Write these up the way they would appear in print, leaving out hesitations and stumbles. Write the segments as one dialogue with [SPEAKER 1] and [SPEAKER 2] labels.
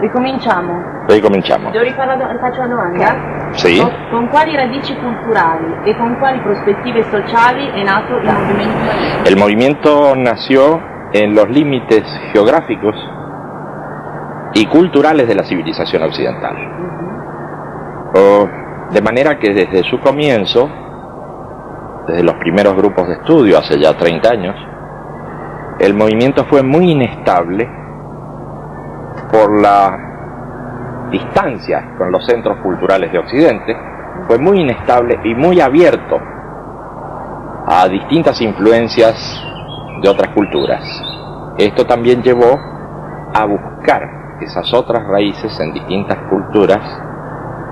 [SPEAKER 1] Ricominciamo.
[SPEAKER 2] Ricominciamo.
[SPEAKER 1] Devo rifaccio la domanda?
[SPEAKER 2] Sì.
[SPEAKER 1] Con quali radici culturali e con quali prospettive sociali è nato il movimiento humanista?
[SPEAKER 2] El movimiento nació en los límites geográficos y culturales de la civilización occidental. De manera que desde su comienzo, desde los primeros grupos de estudio hace ya 30 años, el movimiento fue muy inestable por la distancia con los centros culturales de Occidente, fue muy inestable y muy abierto a distintas influencias de otras culturas. Esto también llevó a buscar esas otras raíces en distintas culturas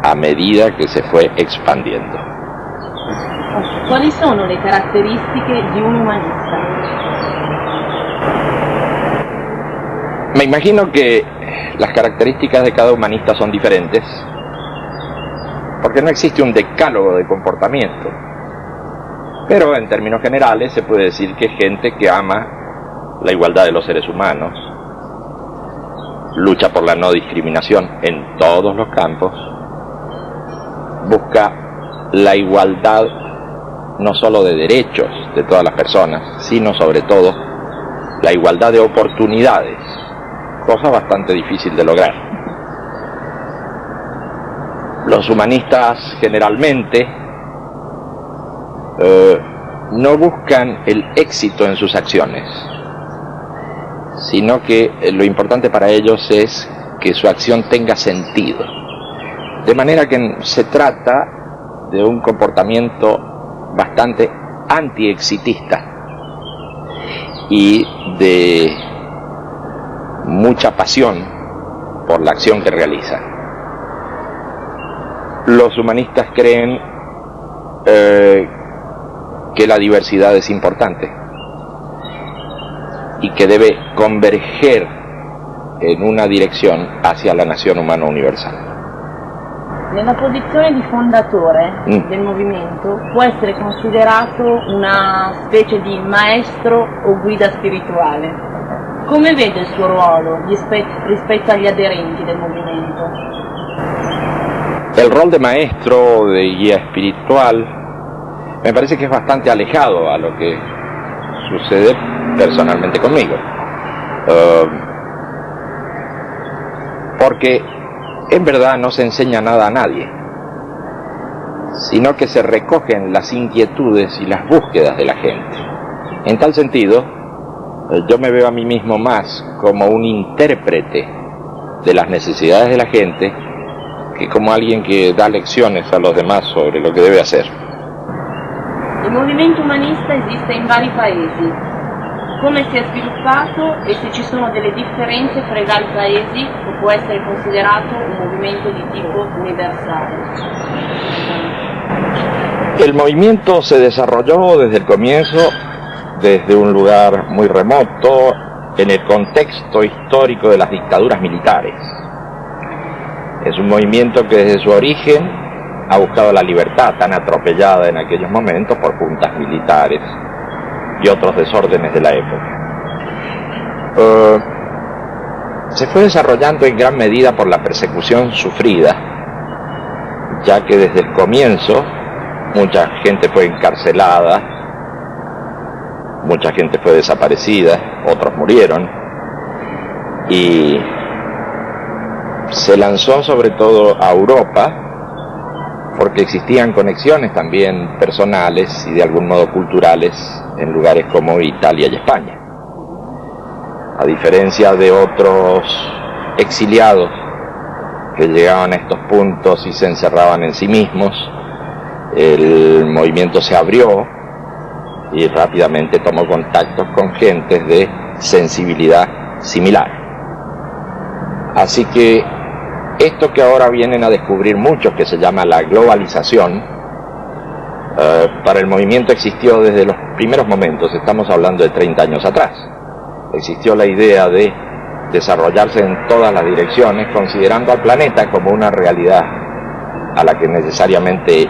[SPEAKER 2] a medida que se fue expandiendo.
[SPEAKER 1] Quali sono le caratteristiche di un umanista?
[SPEAKER 2] Me imagino que las características de cada humanista son diferentes, porque no existe un decálogo de comportamiento. Pero en términos generales se puede decir que es gente que ama la igualdad de los seres humanos, lucha por la no discriminación en todos los campos, busca la igualdad no solo de derechos de todas las personas, sino sobre todo la igualdad de oportunidades, cosa bastante difícil de lograr. Los humanistas generalmente no buscan el éxito en sus acciones, sino que lo importante para ellos es que su acción tenga sentido. De manera que se trata de un comportamiento bastante antiexitista y de mucha pasión por la acción que realizan. Los humanistas creen que la diversidad es importante y que debe converger en una dirección hacia la nación humana universal.
[SPEAKER 1] Nella posizione di fondatore del movimento può essere considerato una specie di maestro o guida spirituale. Come vede il suo ruolo rispetto agli aderenti del movimento?
[SPEAKER 2] El rol de maestro o de guía espiritual me parece que es bastante alejado a lo que sucede personalmente conmigo. Porque en verdad no se enseña nada a nadie, sino que se recogen las inquietudes y las búsquedas de la gente. En tal sentido, yo me veo a mí mismo más como un intérprete de las necesidades de la gente que como alguien que da lecciones a los demás sobre lo que debe hacer.
[SPEAKER 1] Il movimento umanista esiste in vari paesi. Come si è sviluppato e se ci sono delle differenze fra i vari paesi o può essere considerato un movimento di tipo universale?
[SPEAKER 2] El movimiento se desarrolló desde el comienzo, desde un lugar muy remoto, en el contexto histórico de las dictaduras militares. Es un movimiento que desde su origen ha buscado la libertad tan atropellada en aquellos momentos por juntas militares y otros desórdenes de la época. Se fue desarrollando en gran medida por la persecución sufrida, ya que desde el comienzo mucha gente fue encarcelada, mucha gente fue desaparecida, otros murieron, y se lanzó sobre todo a Europa porque existían conexiones también personales y de algún modo culturales en lugares como Italia y España. A diferencia de otros exiliados que llegaban a estos puntos y se encerraban en sí mismos, el movimiento se abrió y rápidamente tomó contactos con gentes de sensibilidad similar. Así que esto que ahora vienen a descubrir muchos, que se llama la globalización, para el movimiento existió desde los primeros momentos, estamos hablando de 30 años atrás. Existió la idea de desarrollarse en todas las direcciones, considerando al planeta como una realidad a la que necesariamente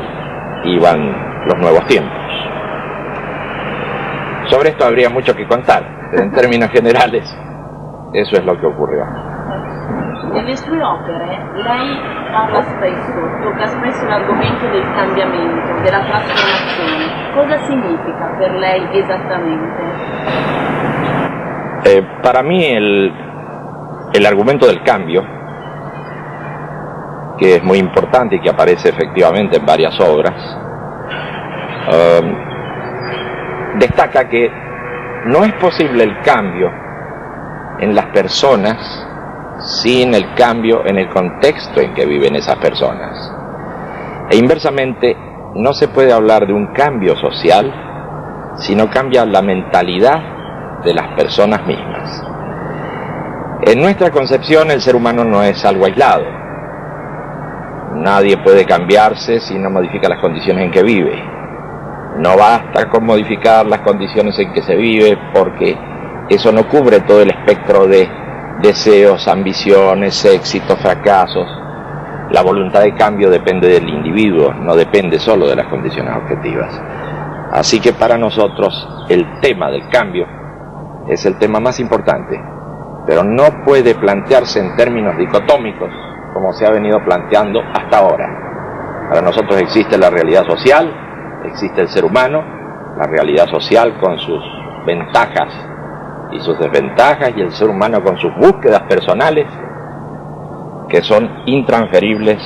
[SPEAKER 2] iban los nuevos tiempos. Sobre esto habría mucho que contar, en términos generales. Eso es lo que ocurrió.
[SPEAKER 1] Nelle sue opere lei tocca spesso l'argomento del cambiamento, della trasformazione. Cosa significa per lei esattamente?
[SPEAKER 2] Para mí el argumento del cambio, que es muy importante y que aparece efectivamente en varias obras, destaca que no es posible el cambio en las personas sin el cambio en el contexto en que viven esas personas. E inversamente, no se puede hablar de un cambio social si no cambia la mentalidad de las personas mismas. En nuestra concepción, el ser humano no es algo aislado. Nadie puede cambiarse si no modifica las condiciones en que vive. No basta con modificar las condiciones en que se vive, porque eso no cubre todo el espectro de deseos, ambiciones, éxitos, fracasos. La voluntad de cambio depende del individuo, no depende solo de las condiciones objetivas. Así que para nosotros el tema del cambio es el tema más importante, pero no puede plantearse en términos dicotómicos como se ha venido planteando hasta ahora. Para nosotros existe la realidad social, existe el ser humano, la realidad social con sus ventajas y sus desventajas, y el ser humano con sus búsquedas personales, que son intransferibles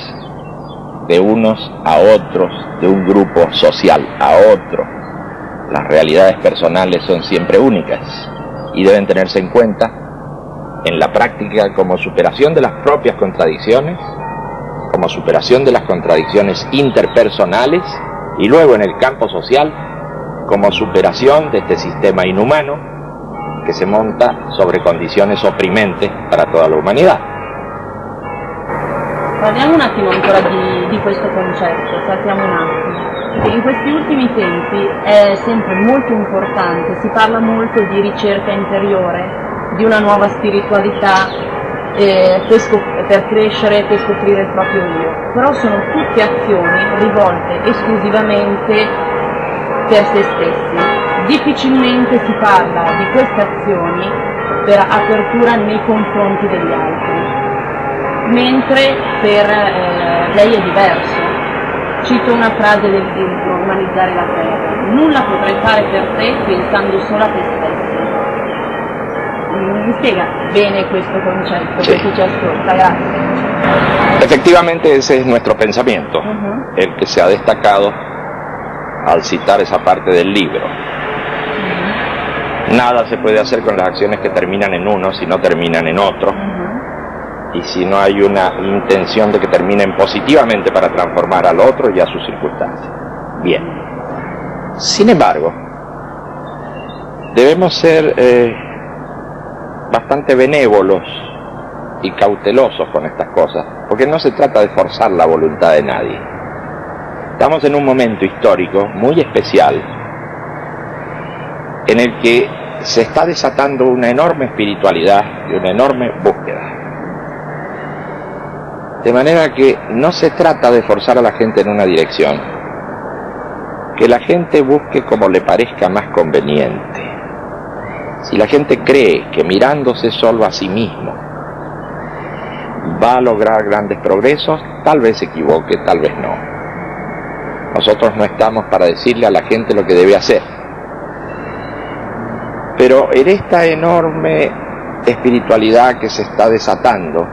[SPEAKER 2] de unos a otros, de un grupo social a otro. Las realidades personales son siempre únicas y deben tenerse en cuenta en la práctica como superación de las propias contradicciones, como superación de las contradicciones interpersonales, y luego en el campo social como superación de este sistema inhumano che si monta sobre condizioni opprimenti per tutta l'umanità.
[SPEAKER 1] Parliamo un attimo ancora di questo concetto, saltiamo un attimo. In questi ultimi tempi è sempre molto importante, si parla molto di ricerca interiore, di una nuova spiritualità per crescere, per scoprire il proprio io, però sono tutte azioni rivolte esclusivamente per se stessi. Difficilmente si parla di queste azioni per apertura nei confronti degli altri, mentre per lei è diverso. Cito una frase del libro Umanizzare la Terra: nulla potrai fare per te pensando solo a te stesso. Mi spiega bene questo concetto,
[SPEAKER 2] sí.
[SPEAKER 1] Per chi ci ascolta, grazie.
[SPEAKER 2] Efectivamente ese es nuestro pensamiento, el que se ha destacado al citar esa parte del libro. Nada se puede hacer con las acciones que terminan en uno si no terminan en otro, y si no hay una intención de que terminen positivamente para transformar al otro y a sus circunstancias. Bien. Sin embargo, debemos ser bastante benévolos y cautelosos con estas cosas, porque no se trata de forzar la voluntad de nadie. Estamos en un momento histórico muy especial en el que se está desatando una enorme espiritualidad y una enorme búsqueda. De manera que no se trata de forzar a la gente en una dirección, que la gente busque como le parezca más conveniente. Si la gente cree que mirándose solo a sí mismo va a lograr grandes progresos, tal vez se equivoque, tal vez no. Nosotros no estamos para decirle a la gente lo que debe hacer. Pero en esta enorme espiritualidad que se está desatando,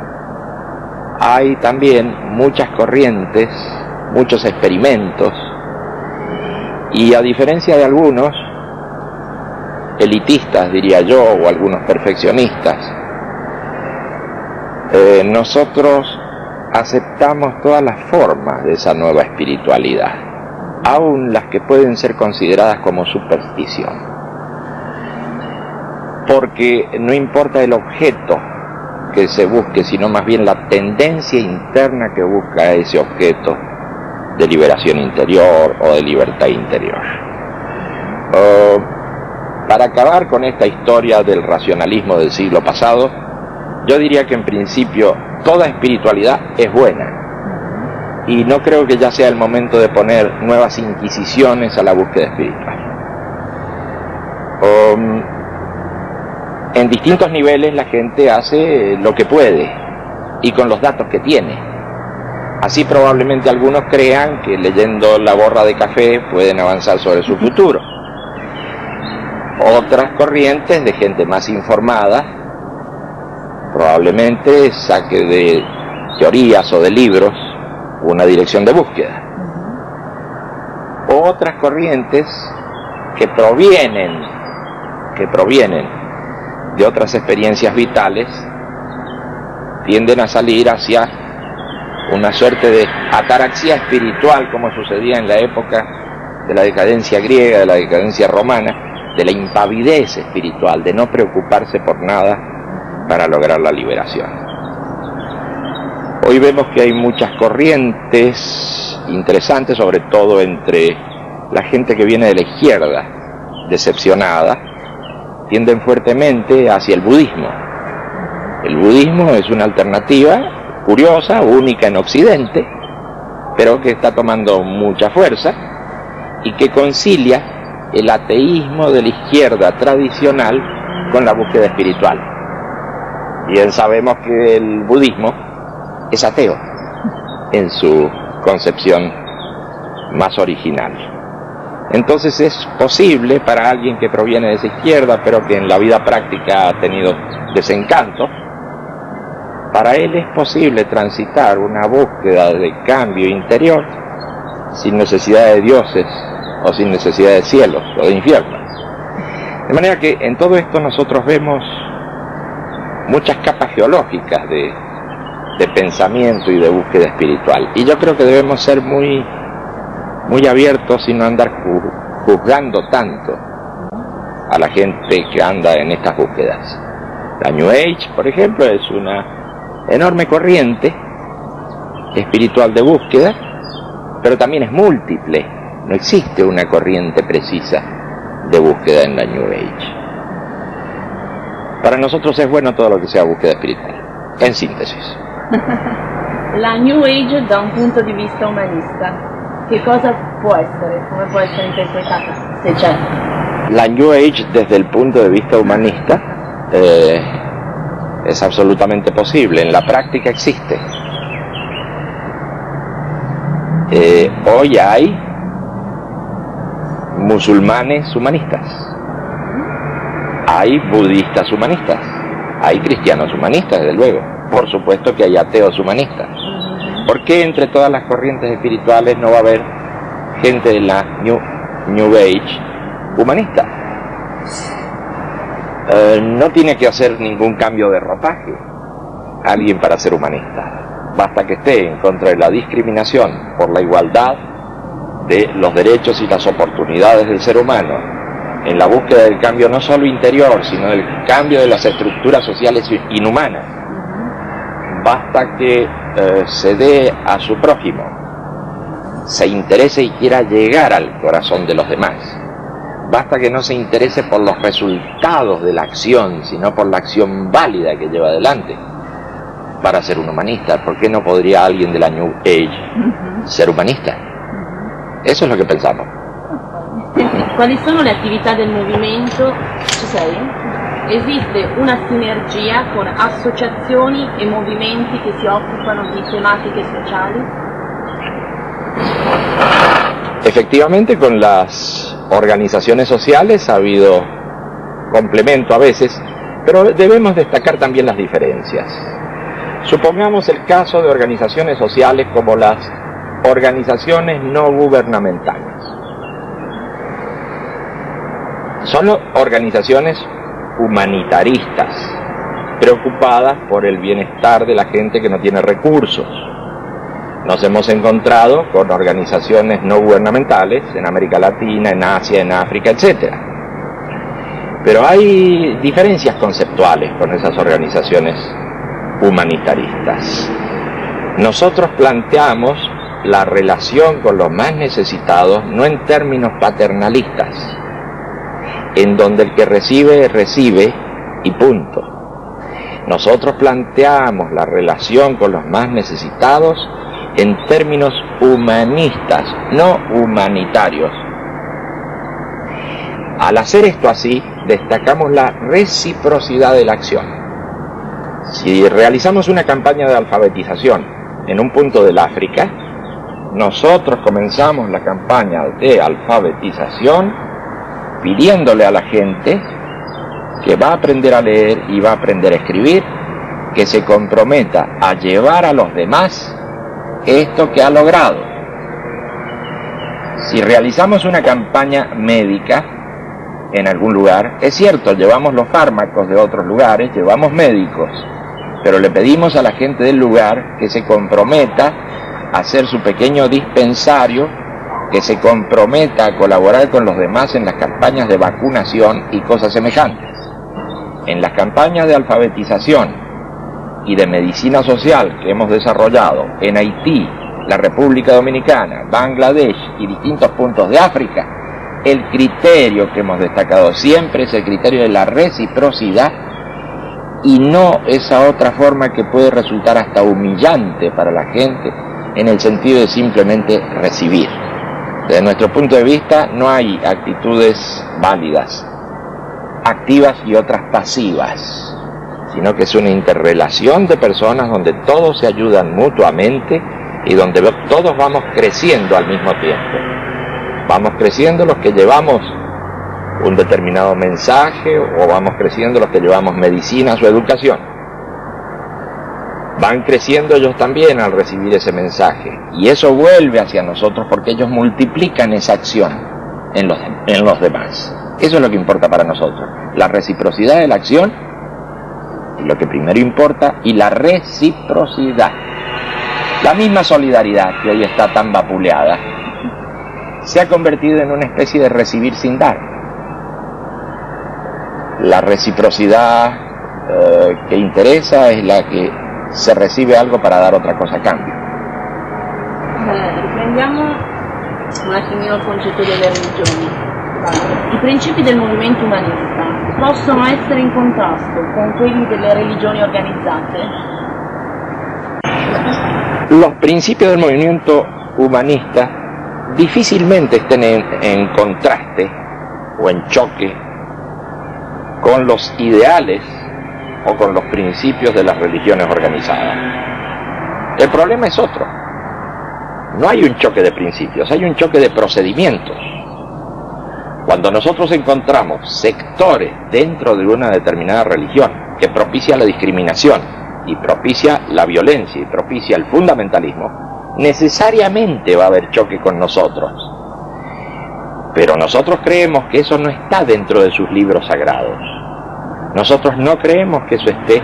[SPEAKER 2] hay también muchas corrientes, muchos experimentos, y a diferencia de algunos elitistas, diría yo, o algunos perfeccionistas, nosotros aceptamos todas las formas de esa nueva espiritualidad, aun las que pueden ser consideradas como superstición. Porque no importa el objeto que se busque, sino más bien la tendencia interna que busca ese objeto de liberación interior o de libertad interior. Para acabar con esta historia del racionalismo del siglo pasado, yo diría que en principio toda espiritualidad es buena, y no creo que ya sea el momento de poner nuevas inquisiciones a la búsqueda espiritual. en distintos niveles la gente hace lo que puede y con los datos que tiene. Así probablemente algunos crean que leyendo la borra de café pueden avanzar sobre su futuro. Otras corrientes de gente más informada probablemente saque de teorías o de libros una dirección de búsqueda. Otras corrientes que provienen de otras experiencias vitales tienden a salir hacia una suerte de ataraxia espiritual, como sucedía en la época de la decadencia griega, de la decadencia romana, de la impavidez espiritual, de no preocuparse por nada para lograr la liberación. Hoy vemos que hay muchas corrientes interesantes, sobre todo entre la gente que viene de la izquierda, decepcionada, tienden fuertemente hacia el budismo. El budismo es una alternativa curiosa, única en Occidente, pero que está tomando mucha fuerza y que concilia el ateísmo de la izquierda tradicional con la búsqueda espiritual. Bien sabemos que el budismo es ateo en su concepción más original. Entonces es posible para alguien que proviene de esa izquierda, pero que en la vida práctica ha tenido desencanto, para él es posible transitar una búsqueda de cambio interior sin necesidad de dioses o sin necesidad de cielos o de infiernos. De manera que en todo esto nosotros vemos muchas capas geológicas de pensamiento y de búsqueda espiritual. Y yo creo que debemos ser muy abiertos y no andar juzgando tanto a la gente que anda en estas búsquedas. La New Age, por ejemplo, es una enorme corriente espiritual de búsqueda, pero también es múltiple. No existe una corriente precisa de búsqueda en la New Age. Para nosotros es bueno todo lo que sea búsqueda espiritual, en síntesis.
[SPEAKER 1] La New Age da un punto di vista umanista. Che cosa può essere? Come può essere interpretata, se c'è?
[SPEAKER 2] La New Age desde el punto de vista humanista es absolutamente posible, en la práctica existe. Hoy hay musulmanes humanistas, hay budistas humanistas, hay cristianos humanistas, desde luego. Por supuesto que hay ateos humanistas. ¿Por qué entre todas las corrientes espirituales no va a haber gente de la New Age humanista? No tiene que hacer ningún cambio de ropaje alguien para ser humanista. Basta que esté en contra de la discriminación, por la igualdad de los derechos y las oportunidades del ser humano, en la búsqueda del cambio no solo interior, sino del cambio de las estructuras sociales inhumanas. Basta que se dé a su prójimo, se interese y quiera llegar al corazón de los demás. Basta que no se interese por los resultados de la acción, sino por la acción válida que lleva adelante para ser un humanista. ¿Por qué no podría alguien de la New Age ser humanista? Eso es lo que pensamos.
[SPEAKER 1] Quali sono le attività del movimento? Ci sei? Esiste una sinergia con associazioni e movimenti che si occupano di tematiche sociali?
[SPEAKER 2] Efectivamente, con las organizaciones sociales ha habido complemento a veces, pero debemos destacar también las diferencias. Supongamos el caso de organizaciones sociales como las organizaciones no gubernamentales. Son organizaciones humanitaristas, preocupadas por el bienestar de la gente que no tiene recursos. Nos hemos encontrado con organizaciones no gubernamentales en América Latina, en Asia, en África, etc. Pero hay diferencias conceptuales con esas organizaciones humanitaristas. Nosotros planteamos la relación con los más necesitados no en términos paternalistas, en donde el que recibe, recibe y punto. Nosotros planteamos la relación con los más necesitados en términos humanistas, no humanitarios. Al hacer esto así, destacamos la reciprocidad de la acción. Si realizamos una campaña de alfabetización en un punto del África, nosotros comenzamos la campaña de alfabetización pidiéndole a la gente que va a aprender a leer y va a aprender a escribir, que se comprometa a llevar a los demás esto que ha logrado. Si realizamos una campaña médica en algún lugar, es cierto, llevamos los fármacos de otros lugares, llevamos médicos, pero le pedimos a la gente del lugar que se comprometa a hacer su pequeño dispensario, que se comprometa a colaborar con los demás en las campañas de vacunación y cosas semejantes. En las campañas de alfabetización y de medicina social que hemos desarrollado en Haití, la República Dominicana, Bangladesh y distintos puntos de África, el criterio que hemos destacado siempre es el criterio de la reciprocidad y no esa otra forma que puede resultar hasta humillante para la gente en el sentido de simplemente recibir. Desde nuestro punto de vista no hay actitudes válidas, activas y otras pasivas, sino que es una interrelación de personas donde todos se ayudan mutuamente y donde todos vamos creciendo al mismo tiempo. Vamos creciendo los que llevamos un determinado mensaje o vamos creciendo los que llevamos medicinas o educación. Van creciendo ellos también al recibir ese mensaje y eso vuelve hacia nosotros porque ellos multiplican esa acción en los demás. Eso es lo que importa para nosotros, la reciprocidad de la acción, lo que primero importa, y la reciprocidad. La misma solidaridad que hoy está tan vapuleada se ha convertido en una especie de recibir sin dar. La reciprocidad que interesa es la que se recibe algo para dar otra cosa a cambio.
[SPEAKER 1] Riprendiamo un attimino il concetto delle religioni. I principi del movimento umanista possono essere in contrasto con quelli delle religioni organizzate?
[SPEAKER 2] Los principios del movimiento humanista difícilmente estén en contraste o en choque con los ideales o con los principios de las religiones organizadas. El problema es otro. No hay un choque de principios, hay un choque de procedimientos. Cuando nosotros encontramos sectores dentro de una determinada religión que propicia la discriminación y propicia la violencia y propicia el fundamentalismo, necesariamente va a haber choque con nosotros. Pero nosotros creemos que eso no está dentro de sus libros sagrados. Nosotros no creemos que eso esté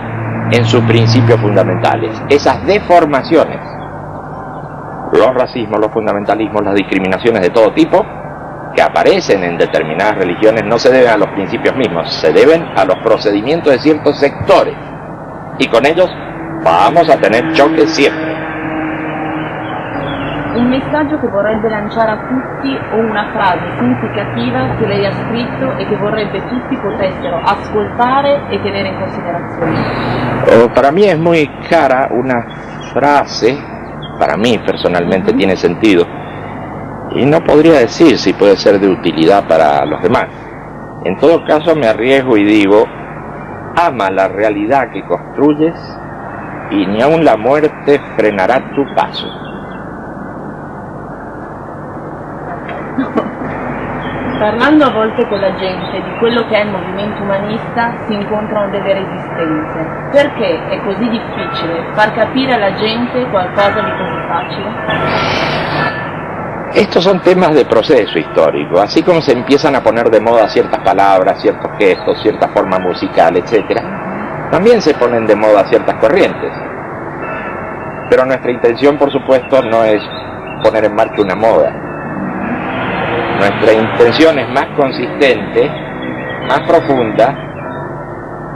[SPEAKER 2] en sus principios fundamentales. Esas deformaciones, los racismos, los fundamentalismos, las discriminaciones de todo tipo, que aparecen en determinadas religiones, no se deben a los principios mismos, se deben a los procedimientos de ciertos sectores. Y con ellos vamos a tener choques siempre.
[SPEAKER 1] Un messaggio che vorrebbe lanciare a tutti o una frase significativa che lei ha scritto e che vorrebbe tutti potessero ascoltare e tenere in considerazione.
[SPEAKER 2] Para mí es muy cara una frase, para mí personalmente tiene sentido, y no podría decir si puede ser de utilidad para los demás. En todo caso me arriesgo y digo, ama la realidad que construyes y ni aun la muerte frenará tu paso.
[SPEAKER 1] Parlando a volte con la gente di quello che è il movimento umanista si incontrano delle resistenze. Perché è così difficile far capire alla gente qualcosa di così facile?
[SPEAKER 2] Estos son temas de proceso histórico, así como se empiezan a poner de moda ciertas palabras, ciertos gestos, cierta forma musical, etc. También se ponen de moda ciertas corrientes. Pero nuestra intención, por supuesto, no es poner en marcha una moda. Nuestra intención es más consistente, más profunda,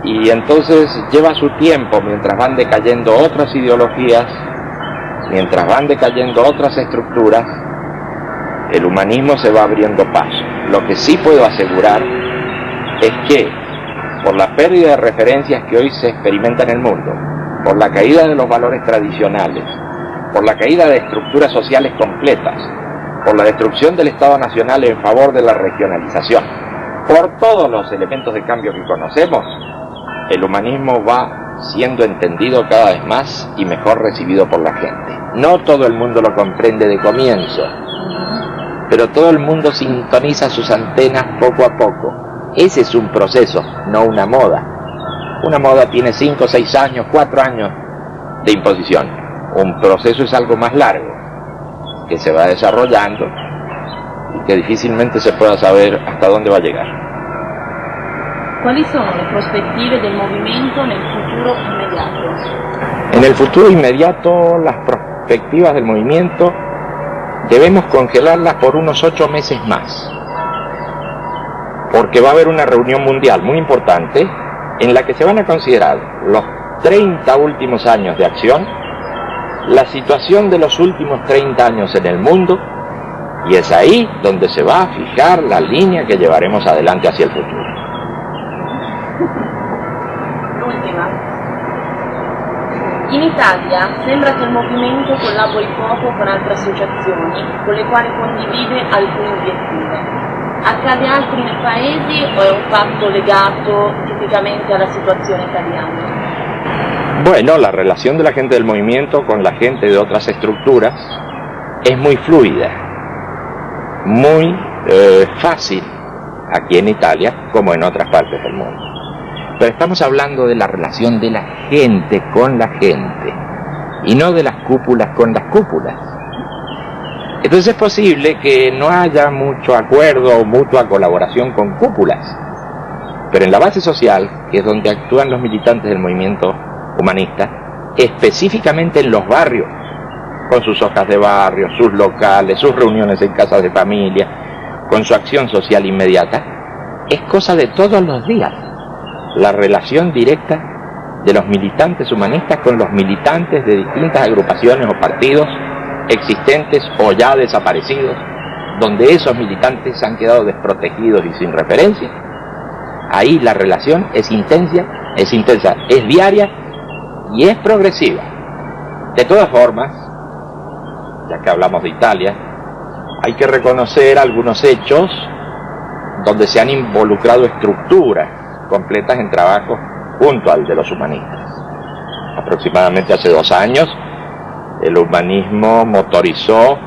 [SPEAKER 2] y entonces lleva su tiempo mientras van decayendo otras ideologías, mientras van decayendo otras estructuras. El humanismo se va abriendo paso. Lo que sí puedo asegurar es que, por la pérdida de referencias que hoy se experimenta en el mundo, por la caída de los valores tradicionales, por la caída de estructuras sociales completas, por la destrucción del Estado Nacional en favor de la regionalización, por todos los elementos de cambio que conocemos, el humanismo va siendo entendido cada vez más y mejor recibido por la gente. No todo el mundo lo comprende de comienzo, pero todo el mundo sintoniza sus antenas poco a poco. Ese es un proceso, no una moda. Una moda tiene 5, 6 años, 4 años de imposición. Un proceso es algo más largo, que se va desarrollando y que difícilmente se pueda saber hasta dónde va a llegar.
[SPEAKER 1] Quali sono le prospettive del movimento nel futuro inmediato?
[SPEAKER 2] En el futuro inmediato, las perspectivas del movimiento debemos congelarlas por unos 8 meses más, porque va a haber una reunión mundial muy importante en la que se van a considerar los 30 últimos años de acción, la situación de los últimos 30 años en el mundo, y es ahí donde se va a fijar la línea que llevaremos adelante hacia el futuro.
[SPEAKER 1] L'ultima. In Italia sembra che il movimento collabori poco con altre associazioni con le quali condivide alcuni obiettivi. Accade altri nei paesi o è un fatto legato tipicamente alla situazione italiana?
[SPEAKER 2] Bueno, la relación de la gente del movimiento con la gente de otras estructuras es muy fluida, muy fácil aquí en Italia como en otras partes del mundo. Pero estamos hablando de la relación de la gente con la gente y no de las cúpulas con las cúpulas. Entonces es posible que no haya mucho acuerdo o mutua colaboración con cúpulas, pero en la base social, que es donde actúan los militantes del movimiento humanista, específicamente en los barrios, con sus hojas de barrio, sus locales, sus reuniones en casas de familia, con su acción social inmediata, es cosa de todos los días. La relación directa de los militantes humanistas con los militantes de distintas agrupaciones o partidos existentes o ya desaparecidos, donde esos militantes han quedado desprotegidos y sin referencia. Ahí la relación es intensa, es diaria y es progresiva. De todas formas, ya que hablamos de Italia, hay que reconocer algunos hechos donde se han involucrado estructuras completas en trabajo junto al de los humanistas. Aproximadamente hace 2 años, el humanismo motorizó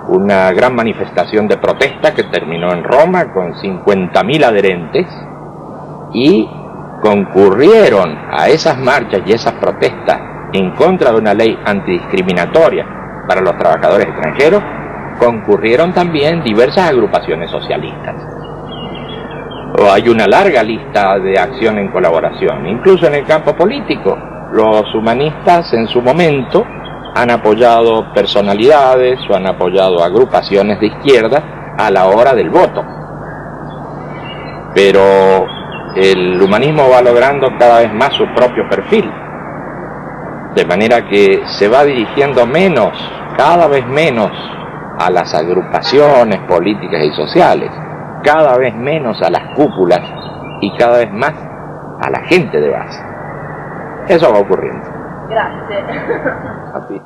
[SPEAKER 2] una gran manifestación de protesta que terminó en Roma con 50.000 adherentes y concurrieron a esas marchas y esas protestas en contra de una ley antidiscriminatoria para los trabajadores extranjeros, concurrieron también diversas agrupaciones socialistas. Hay una larga lista de acción en colaboración, incluso en el campo político. Los humanistas en su momento han apoyado personalidades o han apoyado agrupaciones de izquierda a la hora del voto. Pero el humanismo va logrando cada vez más su propio perfil, de manera que se va dirigiendo menos, cada vez menos, a las agrupaciones políticas y sociales, cada vez menos a las cúpulas y cada vez más a la gente de base. Eso va ocurriendo.
[SPEAKER 1] Grazie.
[SPEAKER 2] A ti.